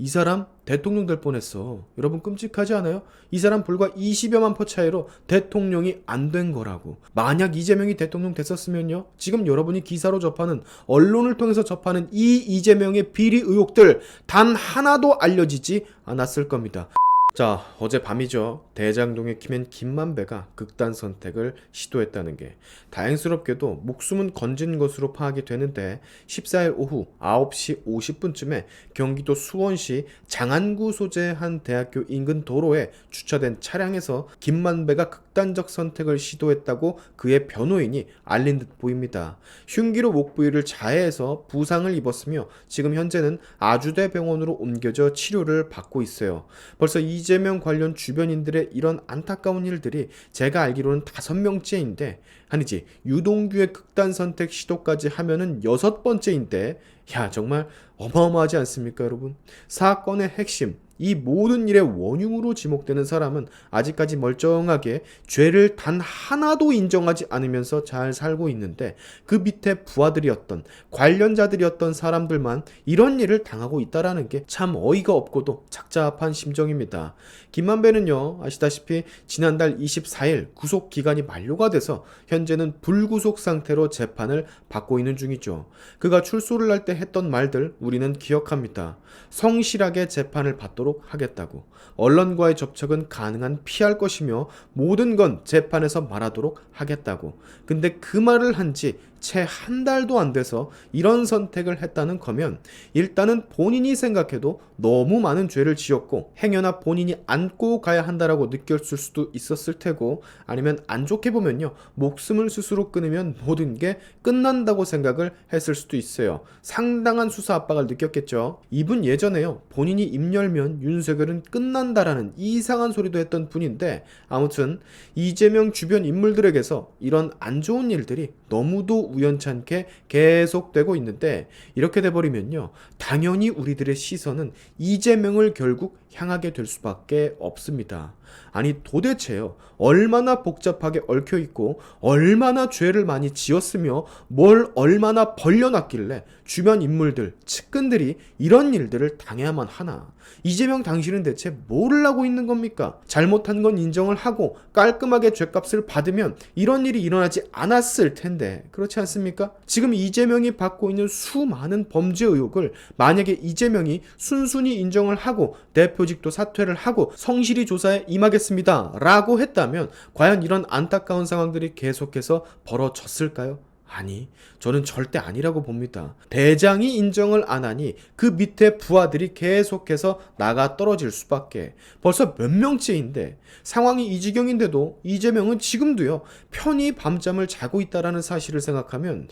이 사람 대통령 될 뻔했어. 여러분 끔찍하지 않아요? 이 사람 불과 20여만 표 차이로 대통령이 안 된 거라고. 만약 이재명이 대통령 됐었으면요, 지금 여러분이 기사로 접하는, 언론을 통해서 접하는 이 이재명의 비리 의혹들 단 하나도 알려지지 않았을 겁니다. 자, 어젯밤이죠. 대장동에 키맨 김만배가 극단 선택을 시도했다는 게 다행스럽게도 목숨은 건진 것으로 파악이 되는데, 14일 오후 9시 50분쯤에 경기도 수원시 장안구 소재의 한 대학교 인근 도로에 주차된 차량에서 김만배가 극단적 선택을 시도했다고 그의 변호인이 알린 듯 보입니다. 흉기로 목 부위를 자해해서 부상을 입었으며 지금 현재는 아주대 병원으로 옮겨져 치료를 받고 있어요. 벌써 이재명 관련 주변인들의 이런 안타까운 일들이 제가 알기로는 5명째인데, 아니지, 유동규의 극단 선택 시도까지 하면은 6번째인데, 야, 정말 어마어마하지 않습니까, 여러분? 사건의 핵심, 이 모든 일의 원흉으로 지목되는 사람은 아직까지 멀쩡하게 죄를 단 하나도 인정하지 않으면서 잘 살고 있는데, 그 밑에 부하들이었던, 관련자들이었던 사람들만 이런 일을 당하고 있다라는 게 참 어이가 없고도 착잡한 심정입니다. 김만배는요, 아시다시피 지난달 24일 구속 기간이 만료가 돼서 현재는 불구속 상태로 재판을 받고 있는 중이죠. 그가 출소를 할 때 했던 말들 우리는 기억합니다. 성실하게 재판을 받도록 하겠다고, 언론과의 접촉은 가능한 피할 것이며 모든 건 재판에서 말하도록 하겠다고. 근데 그 말을 한 지 채 한 달도 안 돼서 이런 선택을 했다는 거면, 일단은 본인이 생각해도 너무 많은 죄를 지었고 행여나 본인이 안고 가야 한다라고 느꼈을 수도 있었을 테고, 아니면 안 좋게 보면요, 목숨을 스스로 끊으면 모든 게 끝난다고 생각을 했을 수도 있어요. 상당한 수사 압박을 느꼈겠죠. 이분 예전에요, 본인이 입 열면 윤석열은 끝난다라는 이상한 소리도 했던 분인데, 아무튼 이재명 주변 인물들에게서 이런 안 좋은 일들이 너무도 우연찮게 계속되고 있는데, 이렇게 돼버리면요, 당연히 우리들의 시선은 이재명을 결국 향하게 될 수밖에 없습니다. 아니 도대체요, 얼마나 복잡하게 얽혀있고 얼마나 죄를 많이 지었으며 뭘 얼마나 벌려놨길래 주변 인물들, 측근들이 이런 일들을 당해야만 하나. 이재명 당신은 대체 뭘 하고 있는 겁니까? 잘못한 건 인정을 하고 깔끔하게 죗값을 받으면 이런 일이 일어나지 않았을 텐데, 그렇지 않습니까? 지금 이재명이 받고 있는 수많은 범죄 의혹을 만약에 이재명이 순순히 인정을 하고 대표직도 사퇴를 하고 성실히 조사에 임하겠습니다 라고 했다면, 과연 이런 안타까운 상황들이 계속해서 벌어졌을까요? 아니, 저는 절대 아니라고 봅니다. 대장이 인정을 안 하니 그 밑에 부하들이 계속해서 나가 떨어질 수밖에. 벌써 몇 명째인데, 상황이 이 지경인데도 이재명은 지금도요, 편히 밤잠을 자고 있다라는 사실을 생각하면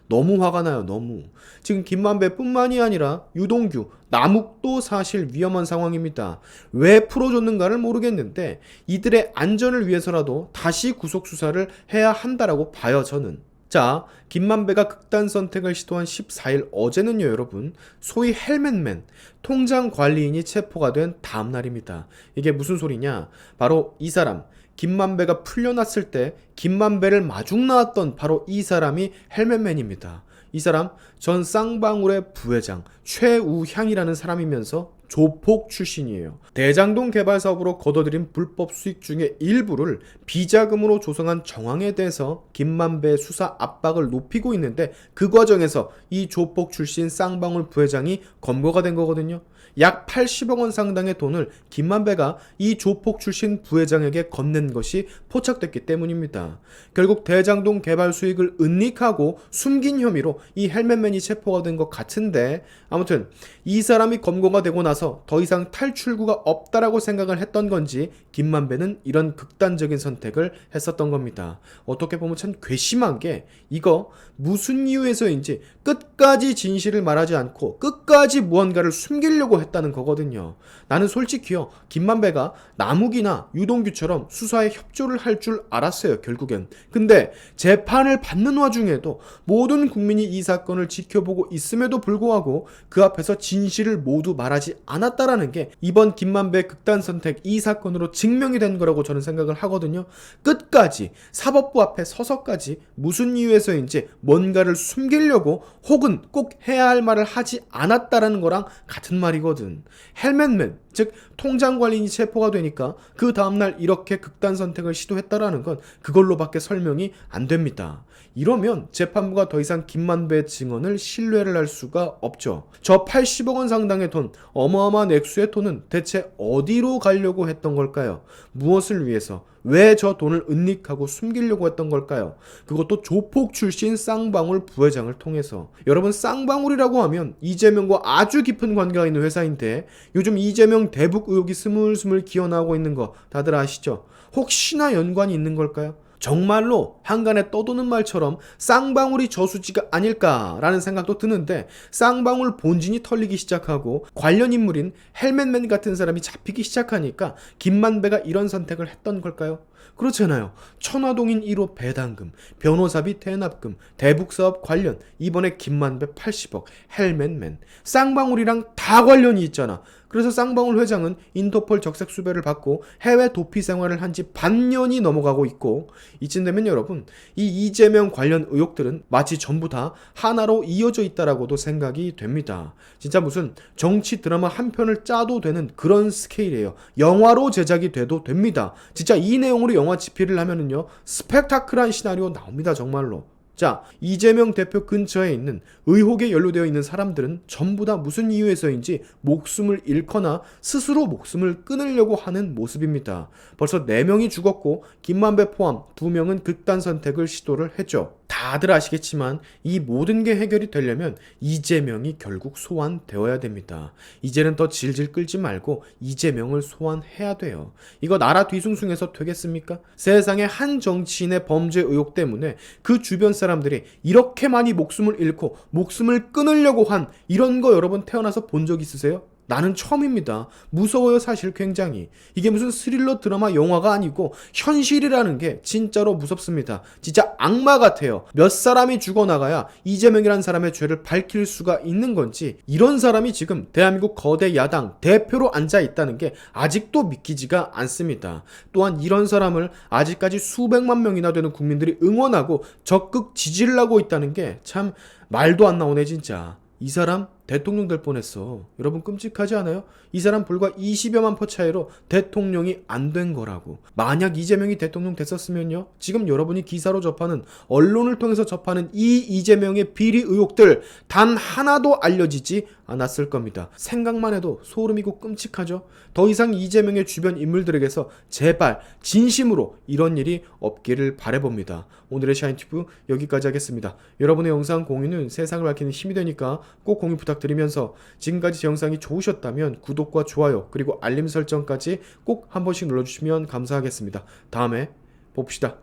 너무 화가 나요. 너무. 지금 김만배뿐만이 아니라 유동규, 남욱도 사실 위험한 상황입니다. 왜 풀어줬는가를 모르겠는데 이들의 안전을 위해서라도 다시 구속 수사를 해야 한다라고 봐요, 저는. 자, 김만배가 극단 선택을 시도한 14일 어제는요, 여러분, 소위 헬멧맨, 통장 관리인이 체포가 된 다음 날입니다. 이게 무슨 소리냐? 바로 이 사람, 김만배가 풀려났을 때 김만배를 마중 나왔던 바로 이 사람이 헬멧맨입니다. 이 사람 전 쌍방울의 부회장 최우향이라는 사람이면서 조폭 출신이에요. 대장동 개발 사업으로 거둬들인 불법 수익 중의 일부를 비자금으로 조성한 정황에 대해서 김만배의 수사 압박을 높이고 있는데, 그 과정에서 이 조폭 출신 쌍방울 부회장이 검거가 된 거거든요. 약 80억 원 상당의 돈을 김만배가 이 조폭 출신 부회장에게 건넨 것이 포착됐기 때문입니다. 결국 대장동 개발 수익을 은닉하고 숨긴 혐의로 이 헬멧맨이 체포가 된 것 같은데, 아무튼 이 사람이 검거가 되고 나서 더 이상 탈출구가 없다라고 생각을 했던 건지 김만배는 이런 극단적인 선택을 했었던 겁니다. 어떻게 보면 참 괘씸한 게, 이거 무슨 이유에서인지 끝까지 진실을 말하지 않고 끝까지 무언가를 숨기려고 했다는 거거든요. 나는 솔직히요, 김만배가 남욱이나 유동규처럼 수사에 협조를 할 줄 알았어요, 결국엔. 근데 재판을 받는 와중에도 모든 국민이 이 사건을 지켜보고 있음에도 불구하고 그 앞에서 진실을 모두 말하지 않았다라는 게 이번 김만배 극단 선택 이 사건으로 증명이 된 거라고 저는 생각을 하거든요. 끝까지 사법부 앞에 서서까지 무슨 이유에서인지 뭔가를 숨기려고 혹은 꼭 해야 할 말을 하지 않았다라는 거랑 같은 말이거든. 헬멧맨, 즉 통장 관리인이 체포가 되니까 그 다음날 이렇게 극단 선택을 시도했다라는 건 그걸로밖에 설명이 안 됩니다. 이러면 재판부가 더 이상 김만배의 증언을 신뢰를 할 수가 없죠. 저 80억 원 상당의 돈, 어마어마한 액수의 돈은 대체 어디로 가려고 했던 걸까요? 무엇을 위해서? 왜 저 돈을 은닉하고 숨기려고 했던 걸까요? 그것도 조폭 출신 쌍방울 부회장을 통해서. 여러분, 쌍방울이라고 하면 이재명과 아주 깊은 관계가 있는 회사인데 요즘 이재명 대북 의혹이 스물스물 기어나오고 있는 거 다들 아시죠? 혹시나 연관이 있는 걸까요? 정말로 한간에 떠도는 말처럼 쌍방울이 저수지가 아닐까라는 생각도 드는데, 쌍방울 본진이 털리기 시작하고 관련 인물인 헬멧맨 같은 사람이 잡히기 시작하니까 김만배가 이런 선택을 했던 걸까요? 그렇잖아요. 천화동인 1호 배당금, 변호사비 대납금, 대북사업 관련, 이번에 김만배 80억, 헬멧맨, 쌍방울이랑 다 관련이 있잖아. 그래서 쌍방울 회장은 인터폴 적색 수배를 받고 해외 도피 생활을 한 지 반년이 넘어가고 있고, 이쯤 되면 여러분, 이 이재명 관련 의혹들은 마치 전부 다 하나로 이어져 있다라고도 생각이 됩니다. 진짜 무슨 정치 드라마 한 편을 짜도 되는 그런 스케일이에요. 영화로 제작이 돼도 됩니다. 진짜 이 내용으로 영화 집필을 하면은요, 스펙타클한 시나리오 나옵니다, 정말로. 자, 이재명 대표 근처에 있는 의혹에 연루되어 있는 사람들은 전부 다 무슨 이유에서인지 목숨을 잃거나 스스로 목숨을 끊으려고 하는 모습입니다. 벌써 4명이 죽었고 김만배 포함 2명은 극단 선택을 시도를 했죠. 다들 아시겠지만 이 모든 게 해결이 되려면 이재명이 결국 소환되어야 됩니다. 이제는 더 질질 끌지 말고 이재명을 소환해야 돼요. 이거 나라 뒤숭숭해서 되겠습니까? 세상에 한 정치인의 범죄 의혹 때문에 그 주변 사람들이 이렇게 많이 목숨을 잃고 목숨을 끊으려고 한 이런 거 여러분 태어나서 본 적 있으세요? 나는 처음입니다. 무서워요, 사실 굉장히. 이게 무슨 스릴러 드라마 영화가 아니고 현실이라는 게 진짜로 무섭습니다. 진짜 악마 같아요. 몇 사람이 죽어나가야 이재명이라는 사람의 죄를 밝힐 수가 있는 건지, 이런 사람이 지금 대한민국 거대 야당 대표로 앉아 있다는 게 아직도 믿기지가 않습니다. 또한 이런 사람을 아직까지 수백만 명이나 되는 국민들이 응원하고 적극 지지를 하고 있다는 게 참 말도 안 나오네 진짜. 이 사람 대통령 될 뻔했어. 여러분 끔찍하지 않아요? 이 사람 불과 20여만 표 차이로 대통령이 안 된 거라고. 만약 이재명이 대통령 됐었으면요, 지금 여러분이 기사로 접하는, 언론을 통해서 접하는 이 이재명의 비리 의혹들 단 하나도 알려지지 않았을 겁니다. 생각만 해도 소름이고 끔찍하죠? 더 이상 이재명의 주변 인물들에게서 제발 진심으로 이런 일이 없기를 바라봅니다. 오늘의 샤인튜브 여기까지 하겠습니다. 여러분의 영상 공유는 세상을 밝히는 힘이 되니까 꼭 공유 부탁드리면서, 지금까지 제 영상이 좋으셨다면 구독과 좋아요 그리고 알림 설정까지 꼭 한 번씩 눌러주시면 감사하겠습니다. 다음에 봅시다.